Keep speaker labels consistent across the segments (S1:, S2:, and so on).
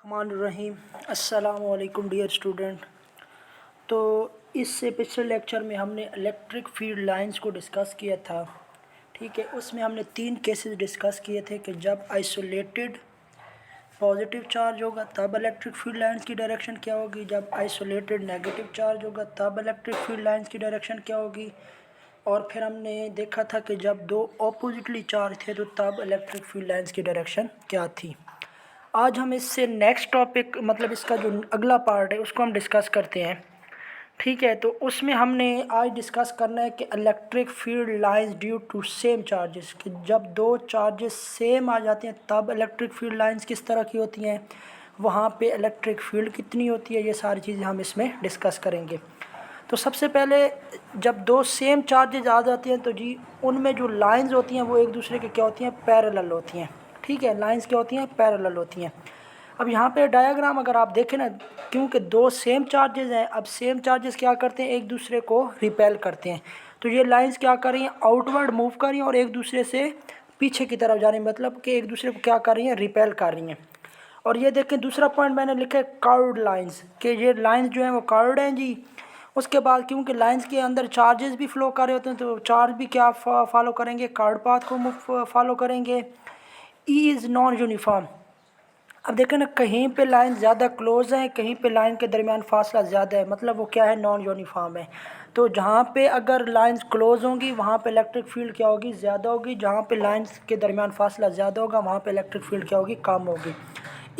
S1: रहीम अस्सलामु अलैकुम dear student. तो इससे पिछले लेक्चर में हमने इलेक्ट्रिक फील्ड लाइंस को डिस्कस किया था। ठीक है, उसमें हमने 3 केसेस डिस्कस किए थे कि जब आइसोलेटेड पॉजिटिव चार्ज होगा तब इलेक्ट्रिक फील्ड लाइंस की डायरेक्शन क्या होगी, जब आइसोलेटेड नेगेटिव चार्ज होगा तब इलेक्ट्रिक फील्ड लाइंस की डायरेक्शन क्या होगी, और फिर हमने देखा था कि जब दो ऑपोजिटली चार्ज थे तो तब इलेक्ट्रिक फील्ड लाइंस की डायरेक्शन क्या थी। आज हम इससे नेक्स्ट टॉपिक मतलब इसका जो अगला पार्ट है उसको हम डिस्कस करते हैं। ठीक है, तो उसमें हमने आज डिस्कस करना है कि electric field lines due to same charges, कि जब दो चार्जेस सेम आ जाते हैं तब इलेक्ट्रिक फील्ड लाइंस किस तरह की होती हैं, वहाँ पे इलेक्ट्रिक फील्ड कितनी होती है, ये सारी चीज़ें हम इसमें डिस्कस करेंगे। तो सबसे पहले जब दो सेम चार्जेस आ जाते हैं तो जी उनमें जो लाइंस होती हैं वो एक दूसरे के क्या होती हैं, पैरेलल होती हैं। ठीक है, लाइंस क्या होती हैं, पैरेलल होती हैं। अब यहाँ पे डायग्राम अगर आप देखें ना, क्योंकि दो सेम चार्जेस हैं, अब सेम चार्जेस क्या करते हैं, एक दूसरे को रिपेल करते हैं। तो ये लाइंस क्या कर रही हैं, आउटवर्ड मूव कर रही हैं और एक दूसरे से पीछे की तरफ जा रही हैं, मतलब कि एक दूसरे को क्या कर रही हैं, रिपेल कर रही हैं। और ये देखें दूसरा पॉइंट मैंने लिखा है कर्व्ड लाइंस, कि ये लाइंस जो हैं वो कर्व्ड हैं जी। उसके बाद क्योंकि लाइंस के अंदर चार्जेस भी फ्लो कर रहे होते हैं तो चार्ज भी क्या फॉलो करेंगे, कर्व्ड पाथ को फॉलो करेंगे। E is non uniform. अब देखें ना, कहीं पे लाइन ज़्यादा क्लोज है, कहीं पे लाइन के दरमियान फासला ज़्यादा है, मतलब वो क्या है, नॉन यूनिफॉर्म है। तो जहाँ पे अगर लाइंस क्लोज होंगी वहाँ पे इलेक्ट्रिक फील्ड क्या होगी, ज़्यादा होगी। जहाँ पे लाइंस के दरमियान फासला ज़्यादा होगा वहाँ पे इलेक्ट्रिक फील्ड क्या होगी, कम होगी।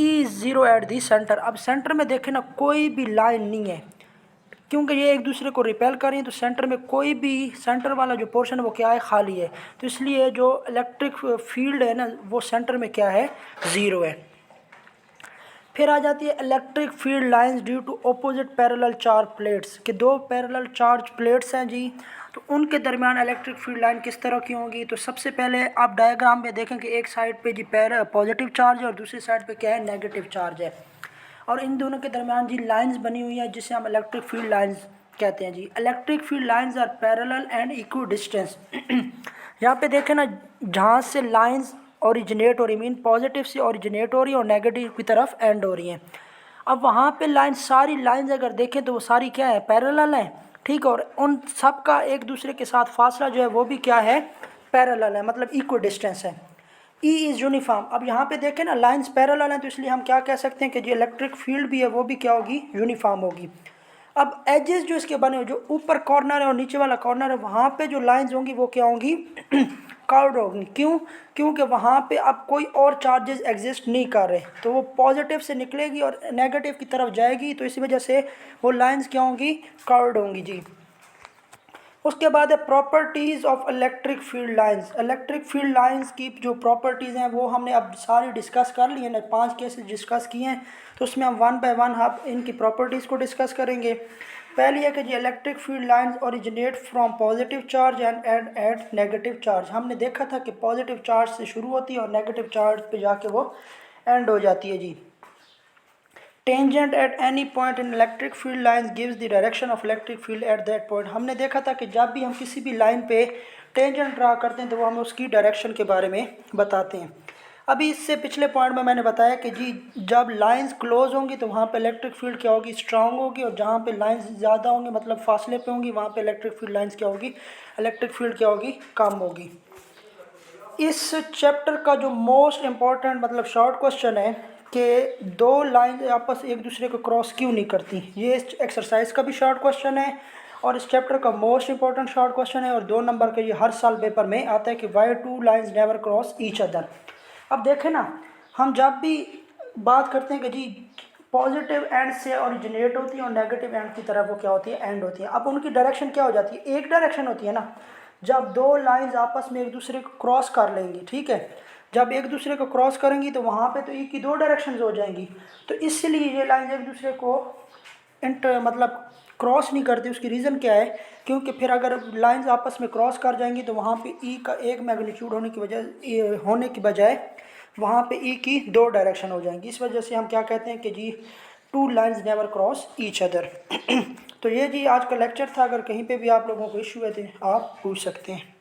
S1: ई ज़ीरो एट दी सेंटर। अब सेंटर में देखें ना, कोई भी लाइन नहीं है, क्योंकि ये एक दूसरे को रिपेल कर रही है, तो सेंटर में कोई भी, सेंटर वाला जो पोर्शन है वो क्या है, खाली है। तो इसलिए जो इलेक्ट्रिक फील्ड है ना वो सेंटर में क्या है, ज़ीरो है। फिर आ जाती है electric field lines due to opposite parallel charge plates, कि दो पैरेलल चार्ज प्लेट्स हैं जी, तो उनके दरमियान इलेक्ट्रिक फील्ड लाइन किस तरह की होंगी। तो सबसे पहले आप डायग्राम में देखें कि एक साइड पे जी पॉजिटिव चार्ज है और दूसरी साइड पे क्या है, नेगेटिव चार्ज है, और इन दोनों के दरमियान जी लाइंस बनी हुई है जिसे हम इलेक्ट्रिक फील्ड लाइंस कहते हैं जी। Electric field lines are parallel and equidistance. यहाँ पे देखें ना, जहाँ से लाइंस ओरिजिनेट हो रही, मीन पॉजिटिव से ओरिजिनेट हो रही है और नेगेटिव की तरफ एंड हो रही हैं। अब वहाँ पे लाइन, सारी लाइंस अगर देखें तो वो सारी क्या है, पैरेलल हैं। ठीक है, और उन सब का एक दूसरे के साथ फासला जो है वो भी क्या है, पैरेलल है, मतलब इक्वी डिस्टेंस है। E is uniform. अब यहाँ पे देखें ना, लाइंस पैरेलल हैं तो इसलिए हम क्या कह सकते हैं कि जो इलेक्ट्रिक फील्ड भी है वो भी क्या होगी, यूनिफॉर्म होगी। अब एजेस जो इसके बने हुए, जो ऊपर कॉर्नर है और नीचे वाला कॉर्नर है, वहाँ पे जो लाइंस होंगी वो क्या होंगी, कर्व्ड होंगी। क्यों, क्योंकि वहाँ पे अब कोई और चार्जेस एग्जिस्ट नहीं कर रहे, तो वो पॉजिटिव से निकलेगी और नेगेटिव की तरफ जाएगी, तो इसी वजह से वो लाइंस क्या होंगी, कर्व्ड होंगी जी। उसके बाद है properties of electric field lines. Electric field lines की जो प्रॉपर्टीज़ हैं वो हमने अब सारी डिस्कस कर ली है ना, 5 केसेस डिस्कस किए हैं, तो उसमें हम वन बाय वन हम इनकी प्रॉपर्टीज़ को डिस्कस करेंगे। पहली है कि जी electric field lines originate from positive charge and at negative charge. हमने देखा था कि पॉजिटिव चार्ज से शुरू होती है और नेगेटिव चार्ज पे जाके वो एंड हो जाती है जी। Tangent at any point in electric field lines gives the direction of electric field at that point. हमने देखा था कि जब भी हम किसी भी लाइन पे टेंजेंट ड्रा करते हैं तो वो हमें उसकी डायरेक्शन के बारे में बताते हैं। अभी इससे पिछले पॉइंट में मैंने बताया कि जी जब लाइंस क्लोज होंगी तो वहाँ पे इलेक्ट्रिक फील्ड क्या होगी, स्ट्रांग होगी, और जहाँ पे लाइंस ज़्यादा होंगी मतलब फासले पे होंगी वहाँ पे इलेक्ट्रिक फील्ड लाइंस क्या होगी, इलेक्ट्रिक फील्ड क्या होगी, कम होगी। इस चैप्टर का जो मोस्ट इम्पॉर्टेंट मतलब शॉर्ट क्वेश्चन है कि दो लाइन आपस एक दूसरे को क्रॉस क्यों नहीं करती, ये इस एक्सरसाइज का भी शॉर्ट क्वेश्चन है और इस चैप्टर का मोस्ट इम्पॉर्टेंट शॉर्ट क्वेश्चन है, और 2 नंबर का ये हर साल पेपर में आता है कि why two lines never cross each other. अब देखें ना, हम जब भी बात करते हैं कि जी पॉजिटिव एंड से ओरिजिनेट होती है और नेगेटिव एंड की तरफ वो क्या होती है, एंड होती है। अब उनकी डायरेक्शन क्या हो जाती है, एक डायरेक्शन होती है ना। जब दो लाइंस आपस में एक दूसरे को क्रॉस कर लेंगी, ठीक है, जब एक दूसरे को क्रॉस करेंगी तो वहाँ पे तो ई की 2 डायरेक्शंस हो जाएंगी, तो इसलिए ये लाइंस एक दूसरे को मतलब क्रॉस नहीं करती। उसकी रीज़न क्या है, क्योंकि फिर अगर लाइंस आपस में क्रॉस कर जाएंगी तो वहाँ पे ई का एक मैग्नीट्यूड होने की बजाय वहाँ पे ई की 2 डायरेक्शन हो जाएंगी। इस वजह से हम क्या कहते हैं कि जी two lines never cross each other. तो ये जी आज का लेक्चर था, अगर कहीं पे भी आप लोगों को इशू है तो आप पूछ सकते हैं।